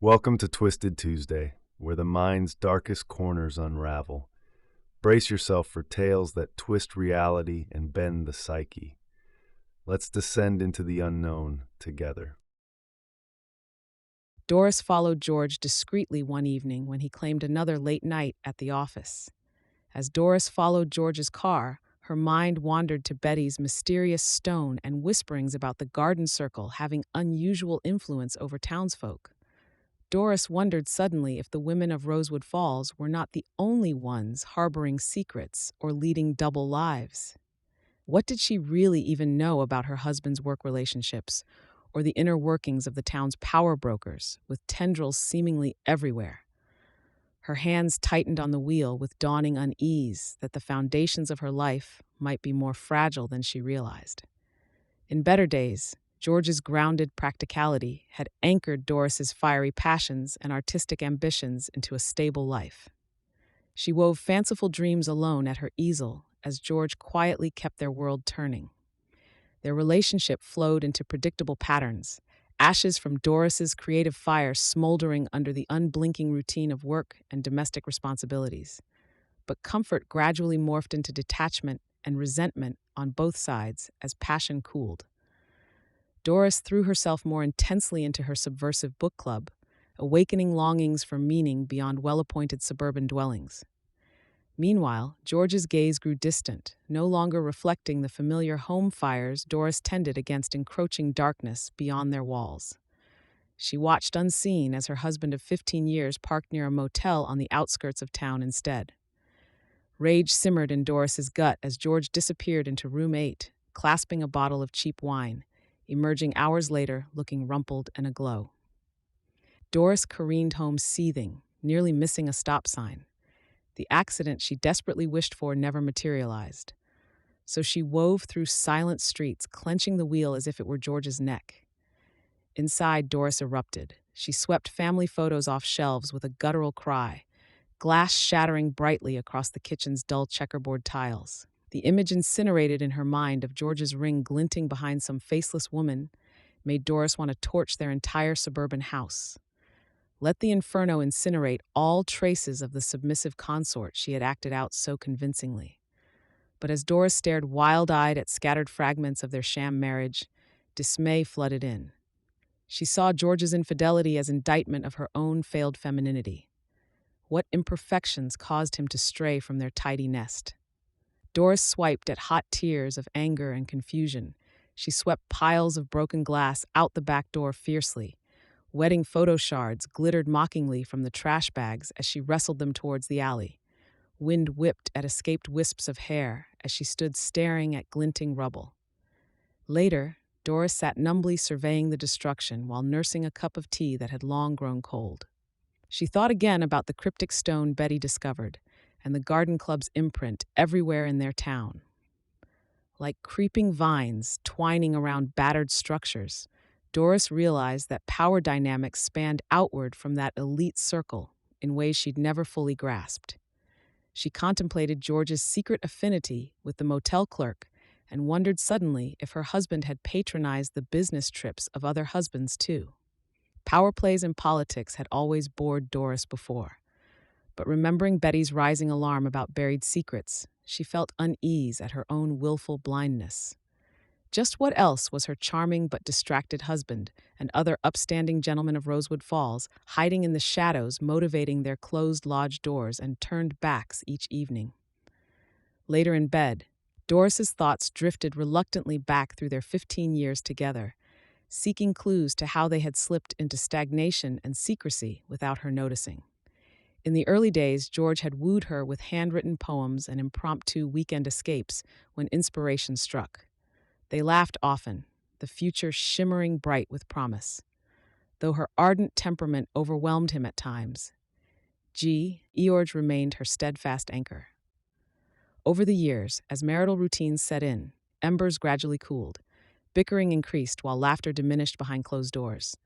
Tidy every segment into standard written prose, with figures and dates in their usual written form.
Welcome to Twisted Tuesday, where the mind's darkest corners unravel. Brace yourself for tales that twist reality and bend the psyche. Let's descend into the unknown together. Doris followed George discreetly one evening when he claimed another late night at the office. As Doris followed George's car, her mind wandered to Betty's mysterious stone and whisperings about the garden circle having unusual influence over townsfolk. Doris wondered suddenly if the women of Rosewood Falls were not the only ones harboring secrets or leading double lives. What did she really even know about her husband's work relationships, or the inner workings of the town's power brokers, with tendrils seemingly everywhere? Her hands tightened on the wheel with dawning unease that the foundations of her life might be more fragile than she realized. In better days, George's grounded practicality had anchored Doris's fiery passions and artistic ambitions into a stable life. She wove fanciful dreams alone at her easel as George quietly kept their world turning. Their relationship flowed into predictable patterns, ashes from Doris's creative fire smoldering under the unblinking routine of work and domestic responsibilities. But comfort gradually morphed into detachment and resentment on both sides as passion cooled. Doris threw herself more intensely into her subversive book club, awakening longings for meaning beyond well-appointed suburban dwellings. Meanwhile, George's gaze grew distant, no longer reflecting the familiar home fires Doris tended against encroaching darkness beyond their walls. She watched unseen as her husband of 15 years parked near a motel on the outskirts of town instead. Rage simmered in Doris's gut as George disappeared into room 8, clasping a bottle of cheap wine, emerging hours later looking rumpled and aglow. Doris careened home seething, nearly missing a stop sign. The accident she desperately wished for never materialized. So she wove through silent streets, clenching the wheel as if it were George's neck. Inside, Doris erupted. She swept family photos off shelves with a guttural cry, glass shattering brightly across the kitchen's dull checkerboard tiles. The image incinerated in her mind of George's ring glinting behind some faceless woman made Doris want to torch their entire suburban house. Let the inferno incinerate all traces of the submissive consort she had acted out so convincingly. But as Doris stared wild-eyed at scattered fragments of their sham marriage, dismay flooded in. She saw George's infidelity as indictment of her own failed femininity. What imperfections caused him to stray from their tidy nest? Doris swiped at hot tears of anger and confusion. She swept piles of broken glass out the back door fiercely. Wedding photo shards glittered mockingly from the trash bags as she wrestled them towards the alley. Wind whipped at escaped wisps of hair as she stood staring at glinting rubble. Later, Doris sat numbly surveying the destruction while nursing a cup of tea that had long grown cold. She thought again about the cryptic stone Betty discovered and the garden club's imprint everywhere in their town. Like creeping vines twining around battered structures, Doris realized that power dynamics spanned outward from that elite circle in ways she'd never fully grasped. She contemplated George's secret affinity with the motel clerk and wondered suddenly if her husband had patronized the business trips of other husbands too. Power plays in politics had always bored Doris before, but remembering Betty's rising alarm about buried secrets, she felt unease at her own willful blindness. Just what else was her charming but distracted husband and other upstanding gentlemen of Rosewood Falls hiding in the shadows, motivating their closed lodge doors and turned backs each evening? Later in bed, Doris's thoughts drifted reluctantly back through their 15 years together, seeking clues to how they had slipped into stagnation and secrecy without her noticing. In the early days, George had wooed her with handwritten poems and impromptu weekend escapes when inspiration struck. They laughed often, the future shimmering bright with promise. Though her ardent temperament overwhelmed him at times, George remained her steadfast anchor. Over the years, as marital routines set in, embers gradually cooled. Bickering increased while laughter diminished behind closed doors.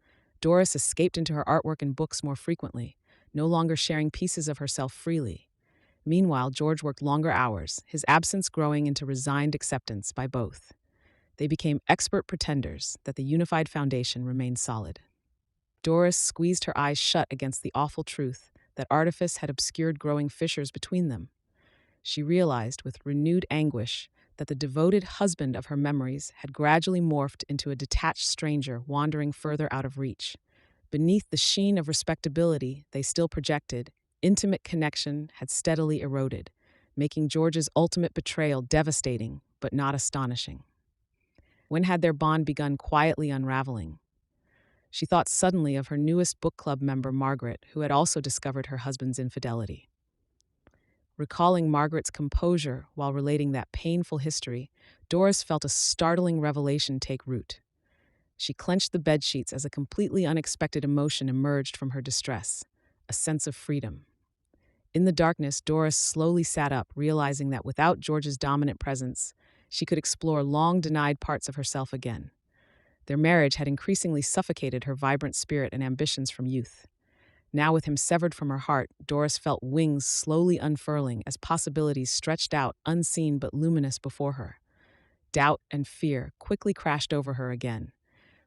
Doris escaped into her artwork and books more frequently, no longer sharing pieces of herself freely. Meanwhile, George worked longer hours, his absence growing into resigned acceptance by both. They became expert pretenders that the unified foundation remained solid. Doris squeezed her eyes shut against the awful truth that artifice had obscured growing fissures between them. She realized with renewed anguish that the devoted husband of her memories had gradually morphed into a detached stranger wandering further out of reach. Beneath the sheen of respectability they still projected, intimate connection had steadily eroded, making George's ultimate betrayal devastating but not astonishing. When had their bond begun quietly unraveling? She thought suddenly of her newest book club member, Margaret, who had also discovered her husband's infidelity. Recalling Margaret's composure while relating that painful history, Doris felt a startling revelation take root. She clenched the bedsheets as a completely unexpected emotion emerged from her distress, a sense of freedom. In the darkness, Doris slowly sat up, realizing that without George's dominant presence, she could explore long-denied parts of herself again. Their marriage had increasingly suffocated her vibrant spirit and ambitions from youth. Now, with him severed from her heart, Doris felt wings slowly unfurling as possibilities stretched out, unseen but luminous before her. Doubt and fear quickly crashed over her again,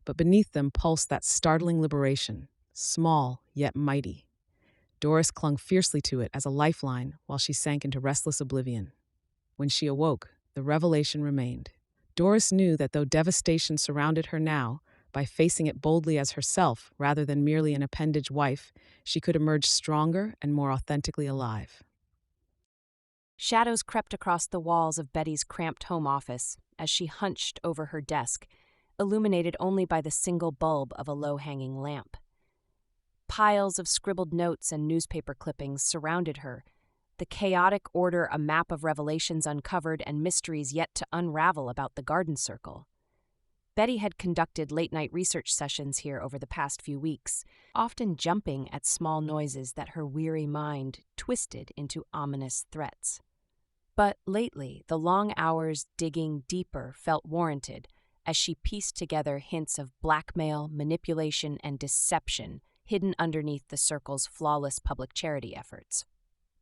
but beneath them pulsed that startling liberation, small yet mighty. Doris clung fiercely to it as a lifeline while she sank into restless oblivion. When she awoke, the revelation remained. Doris knew that though devastation surrounded her now, by facing it boldly as herself rather than merely an appendage wife, she could emerge stronger and more authentically alive. Shadows crept across the walls of Betty's cramped home office as she hunched over her desk, illuminated only by the single bulb of a low-hanging lamp. Piles of scribbled notes and newspaper clippings surrounded her, the chaotic order a map of revelations uncovered and mysteries yet to unravel about the garden circle. Betty had conducted late-night research sessions here over the past few weeks, often jumping at small noises that her weary mind twisted into ominous threats. But lately, the long hours digging deeper felt warranted as she pieced together hints of blackmail, manipulation, and deception hidden underneath the circle's flawless public charity efforts.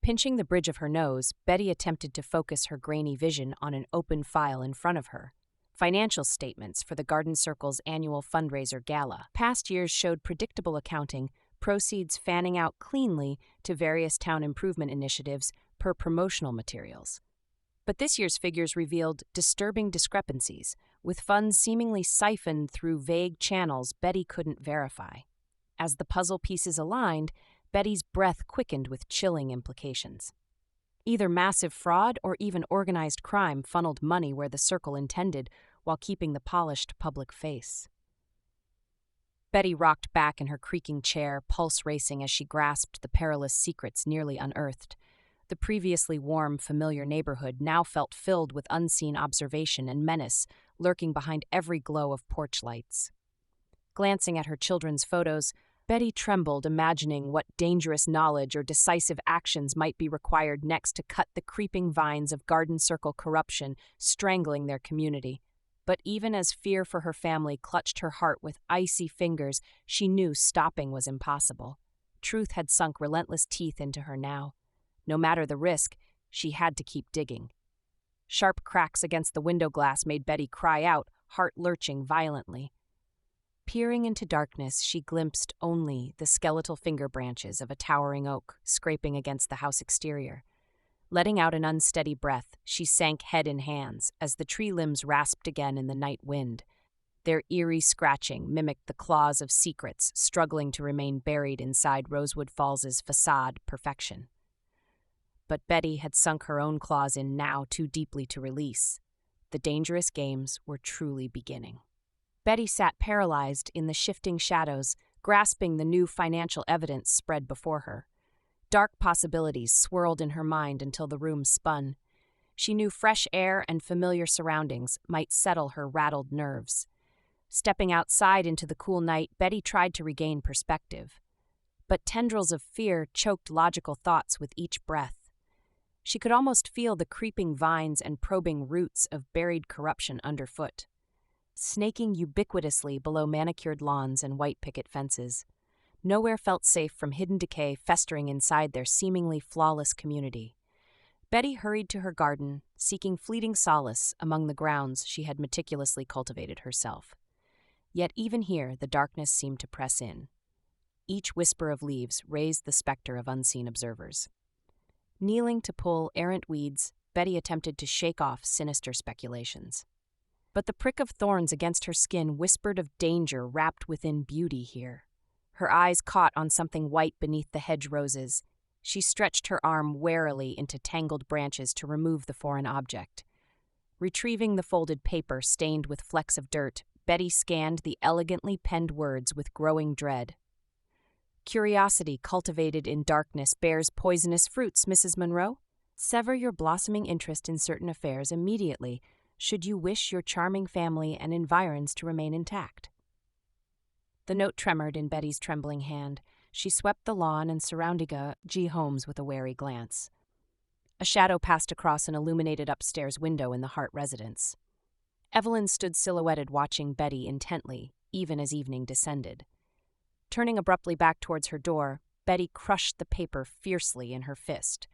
Pinching the bridge of her nose, Betty attempted to focus her grainy vision on an open file in front of her. Financial statements for the Garden Circle's annual fundraiser gala. Past years showed predictable accounting, proceeds fanning out cleanly to various town improvement initiatives per promotional materials. But this year's figures revealed disturbing discrepancies, with funds seemingly siphoned through vague channels Betty couldn't verify. As the puzzle pieces aligned, Betty's breath quickened with chilling implications. Either massive fraud or even organized crime funneled money where the circle intended while keeping the polished public face. Betty rocked back in her creaking chair, pulse racing as she grasped the perilous secrets nearly unearthed. The previously warm, familiar neighborhood now felt filled with unseen observation and menace, lurking behind every glow of porch lights. Glancing at her children's photos, Betty trembled, imagining what dangerous knowledge or decisive actions might be required next to cut the creeping vines of Garden Circle corruption, strangling their community. But even as fear for her family clutched her heart with icy fingers, she knew stopping was impossible. Truth had sunk relentless teeth into her now. No matter the risk, she had to keep digging. Sharp cracks against the window glass made Betty cry out, heart lurching violently. Peering into darkness, she glimpsed only the skeletal finger branches of a towering oak scraping against the house exterior. Letting out an unsteady breath, she sank head in hands as the tree limbs rasped again in the night wind. Their eerie scratching mimicked the claws of secrets struggling to remain buried inside Rosewood Falls' facade perfection. But Betty had sunk her own claws in now too deeply to release. The dangerous games were truly beginning. Betty sat paralyzed in the shifting shadows, grasping the new financial evidence spread before her. Dark possibilities swirled in her mind until the room spun. She knew fresh air and familiar surroundings might settle her rattled nerves. Stepping outside into the cool night, Betty tried to regain perspective. But tendrils of fear choked logical thoughts with each breath. She could almost feel the creeping vines and probing roots of buried corruption underfoot, snaking ubiquitously below manicured lawns and white picket fences. Nowhere felt safe from hidden decay festering inside their seemingly flawless community. Betty hurried to her garden, seeking fleeting solace among the grounds she had meticulously cultivated herself. Yet even here, the darkness seemed to press in. Each whisper of leaves raised the specter of unseen observers. Kneeling to pull errant weeds, Betty attempted to shake off sinister speculations. But the prick of thorns against her skin whispered of danger wrapped within beauty here. Her eyes caught on something white beneath the hedge roses. She stretched her arm warily into tangled branches to remove the foreign object. Retrieving the folded paper stained with flecks of dirt, Betty scanned the elegantly penned words with growing dread. Curiosity cultivated in darkness bears poisonous fruits, Mrs. Monroe. Sever your blossoming interest in certain affairs immediately, should you wish your charming family and environs to remain intact. The note tremored in Betty's trembling hand. She swept the lawn and surrounding homes with a wary glance. A shadow passed across an illuminated upstairs window in the Hart residence. Evelyn stood silhouetted watching Betty intently, even as evening descended. Turning abruptly back towards her door, Betty crushed the paper fiercely in her fist.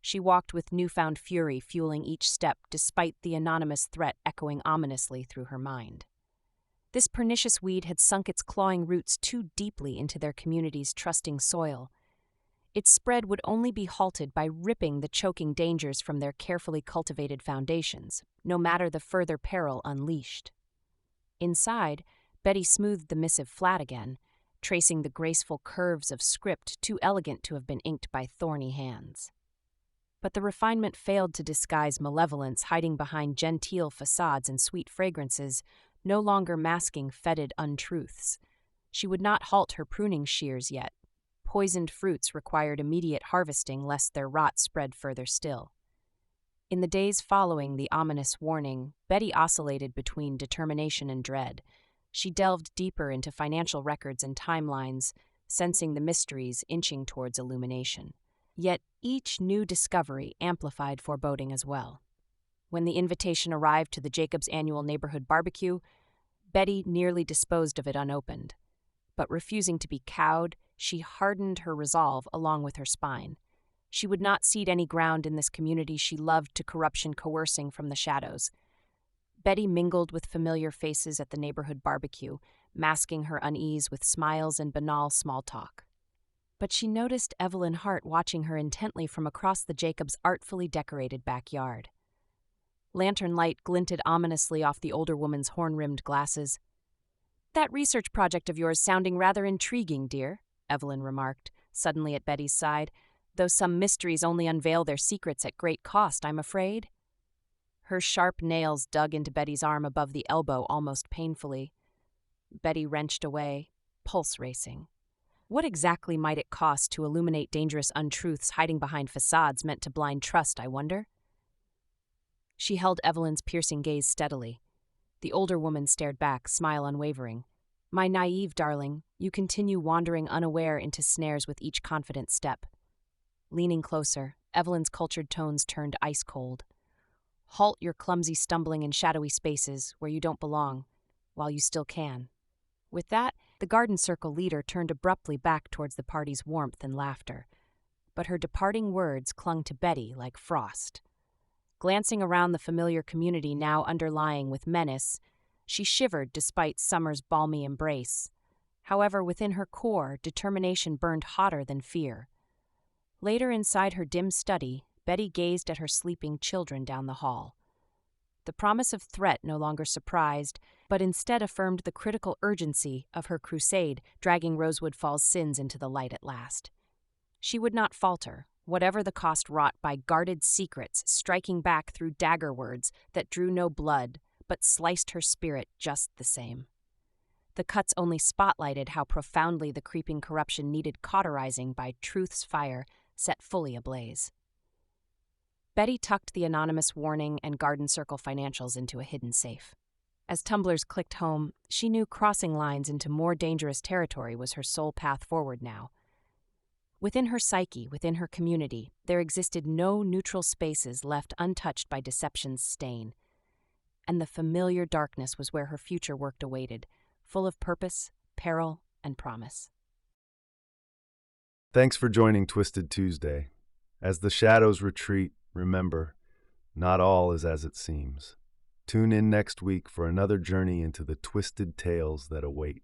She walked with newfound fury fueling each step despite the anonymous threat echoing ominously through her mind. This pernicious weed had sunk its clawing roots too deeply into their community's trusting soil. Its spread would only be halted by ripping the choking dangers from their carefully cultivated foundations, no matter the further peril unleashed. Inside, Betty smoothed the missive flat again, tracing the graceful curves of script too elegant to have been inked by thorny hands. But the refinement failed to disguise malevolence hiding behind genteel facades and sweet fragrances, no longer masking fetid untruths. She would not halt her pruning shears yet. Poisoned fruits required immediate harvesting lest their rot spread further still. In the days following the ominous warning, Betty oscillated between determination and dread. She delved deeper into financial records and timelines, sensing the mysteries inching towards illumination. Yet each new discovery amplified foreboding as well. When the invitation arrived to the Jacobs' annual neighborhood barbecue, Betty nearly disposed of it unopened. But refusing to be cowed, she hardened her resolve along with her spine. She would not cede any ground in this community she loved to corruption coercing from the shadows. Betty mingled with familiar faces at the neighborhood barbecue, masking her unease with smiles and banal small talk. But she noticed Evelyn Hart watching her intently from across the Jacobs' artfully decorated backyard. Lantern light glinted ominously off the older woman's horn-rimmed glasses. "That research project of yours sounding rather intriguing, dear," Evelyn remarked, suddenly at Betty's side, "though some mysteries only unveil their secrets at great cost, I'm afraid." Her sharp nails dug into Betty's arm above the elbow almost painfully. Betty wrenched away, pulse racing. What exactly might it cost to illuminate dangerous untruths hiding behind facades meant to blind trust, I wonder? She held Evelyn's piercing gaze steadily. The older woman stared back, smile unwavering. "My naive darling, you continue wandering unaware into snares with each confident step." Leaning closer, Evelyn's cultured tones turned ice cold. "Halt your clumsy stumbling in shadowy spaces where you don't belong, while you still can." With that, the garden circle leader turned abruptly back towards the party's warmth and laughter. But her departing words clung to Betty like frost. Glancing around the familiar community now underlying with menace, she shivered despite summer's balmy embrace. However, within her core, determination burned hotter than fear. Later inside her dim study, Betty gazed at her sleeping children down the hall. The promise of threat no longer surprised, but instead affirmed the critical urgency of her crusade, dragging Rosewood Falls' sins into the light at last. She would not falter, whatever the cost wrought by guarded secrets striking back through dagger words that drew no blood, but sliced her spirit just the same. The cuts only spotlighted how profoundly the creeping corruption needed cauterizing by truth's fire set fully ablaze. Betty tucked the anonymous warning and garden circle financials into a hidden safe. As tumblers clicked home, she knew crossing lines into more dangerous territory was her sole path forward now. Within her psyche, within her community, there existed no neutral spaces left untouched by deception's stain. And the familiar darkness was where her future work awaited, full of purpose, peril, and promise. Thanks for joining Twisted Tuesday. As the shadows retreat, remember, not all is as it seems. Tune in next week for another journey into the twisted tales that await.